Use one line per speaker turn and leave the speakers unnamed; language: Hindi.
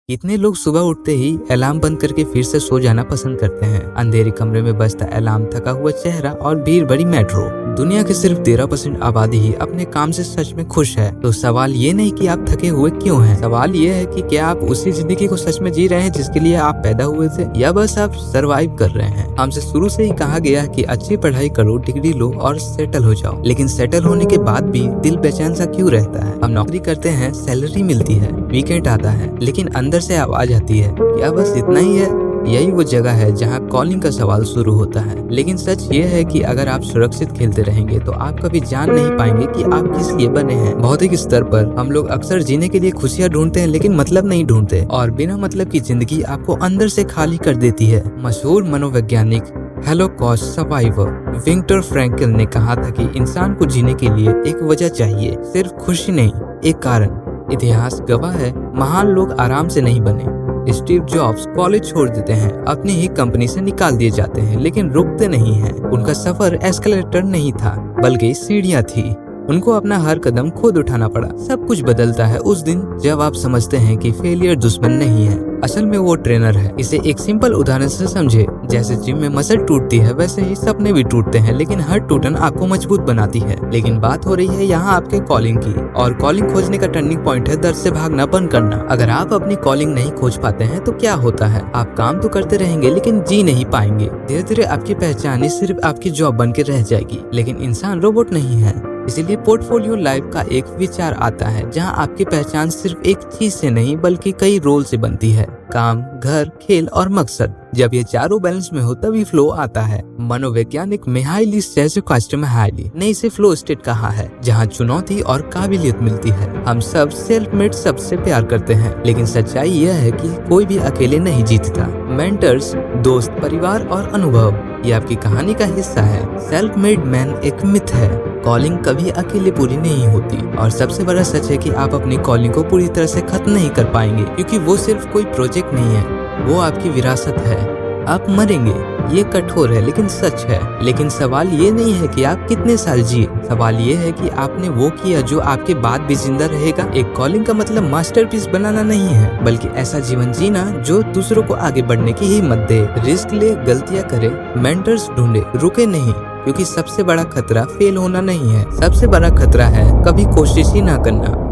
कितने लोग सुबह उठते ही अलार्म बंद करके फिर से सो जाना पसंद करते हैं। अंधेरे कमरे में बजता अलार्म, थका हुआ चेहरा और भीड़ भरी मेट्रो। दुनिया के सिर्फ 13% आबादी ही अपने काम से सच में खुश है। तो सवाल ये नहीं कि आप थके हुए क्यों हैं, सवाल ये है कि क्या आप उसी जिंदगी को सच में जी रहे हैं जिसके लिए आप पैदा हुए थे, या बस आप सरवाइव कर रहे हैं। हमसे शुरू से ही कहा गया है कि अच्छी पढ़ाई करो, डिग्री लो और सेटल हो जाओ, लेकिन सेटल होने के बाद भी दिल बेचैन सा क्यों रहता है। हम नौकरी करते हैं, सैलरी मिलती है, वीकेंड आता है, लेकिन अंदर से आवाज आती है, क्या बस इतना ही है। यही वो जगह है जहाँ कॉलिंग का सवाल शुरू होता है। लेकिन सच ये है कि अगर आप सुरक्षित खेलते रहेंगे तो आप कभी जान नहीं पाएंगे कि आप किस लिए बने हैं। भौतिक स्तर पर हम लोग अक्सर जीने के लिए खुशियाँ ढूंढते हैं, लेकिन मतलब नहीं ढूंढते, और बिना मतलब की जिंदगी आपको अंदर से खाली कर देती है। मशहूर मनोवैज्ञानिक होलोकॉस्ट सर्वाइवर विक्टर फ्रैंकल ने कहा था कि इंसान को जीने के लिए एक वजह चाहिए, सिर्फ खुशी नहीं, एक कारण। इतिहास गवाह है, महान लोग आराम से नहीं बने। स्टीव जॉब्स कॉलेज छोड़ देते हैं, अपनी ही कंपनी से निकाल दिए जाते हैं, लेकिन रुकते नहीं हैं। उनका सफर एस्केलेटर नहीं था, बल्कि सीढ़ियां थी। उनको अपना हर कदम खुद उठाना पड़ा। सब कुछ बदलता है उस दिन जब आप समझते हैं कि फेलियर दुश्मन नहीं है, असल में वो ट्रेनर है। इसे एक सिंपल उदाहरण से समझे। जैसे जिम में मसल टूटती है, वैसे ही सपने भी टूटते हैं, लेकिन हर टूटन आपको मजबूत बनाती है। लेकिन बात हो रही है यहाँ आपके कॉलिंग की, और कॉलिंग खोजने का टर्निंग पॉइंट है दर्द से भागना बंद करना। अगर आप अपनी कॉलिंग नहीं खोज पाते हैं तो क्या होता है, आप काम तो करते रहेंगे लेकिन जी नहीं पाएंगे। धीरे धीरे आपकी पहचान ही सिर्फ आपकी जॉब बन के रह जाएगी। लेकिन इंसान रोबोट नहीं है, इसीलिए पोर्टफोलियो लाइफ का एक विचार आता है जहां आपकी पहचान सिर्फ एक चीज से नहीं बल्कि कई रोल से बनती है। काम, घर, खेल और मकसद। जब ये चारों बैलेंस में हो तभी फ्लो आता है। मनोवैज्ञानिक मिहाइली चुकास्कमिहाइली ने इसे फ्लो स्टेट कहा है, जहां चुनौती और काबिलियत मिलती है। हम सब सेल्फ मेड सबसे प्यार करते हैं, लेकिन सच्चाई यह है कि कोई भी अकेले नहीं जीतता। मेंटर्स, दोस्त, परिवार और अनुभव, ये आपकी कहानी का हिस्सा है। सेल्फ मेड मैन एक मिथ है। कॉलिंग कभी अकेले पूरी नहीं होती, और सबसे बड़ा सच है कि आप अपनी कॉलिंग को पूरी तरह से खत्म नहीं कर पाएंगे, क्योंकि वो सिर्फ कोई प्रोजेक्ट नहीं है, वो आपकी विरासत है। आप मरेंगे, ये कठोर है लेकिन सच है। लेकिन सवाल ये नहीं है कि आप कितने साल जिए, सवाल ये है कि आपने वो किया जो आपके बाद भी जिंदा रहेगा। एक कॉलिंग का मतलब मास्टरपीस बनाना नहीं है, बल्कि ऐसा जीवन जीना जो दूसरों को आगे बढ़ने की हिम्मत दे। रिस्क ले, गलतियां करे, मेंटर्स ढूंढे, रुके नहीं, क्योंकि सबसे बड़ा खतरा फेल होना नहीं है, सबसे बड़ा खतरा है कभी कोशिश ही ना करना।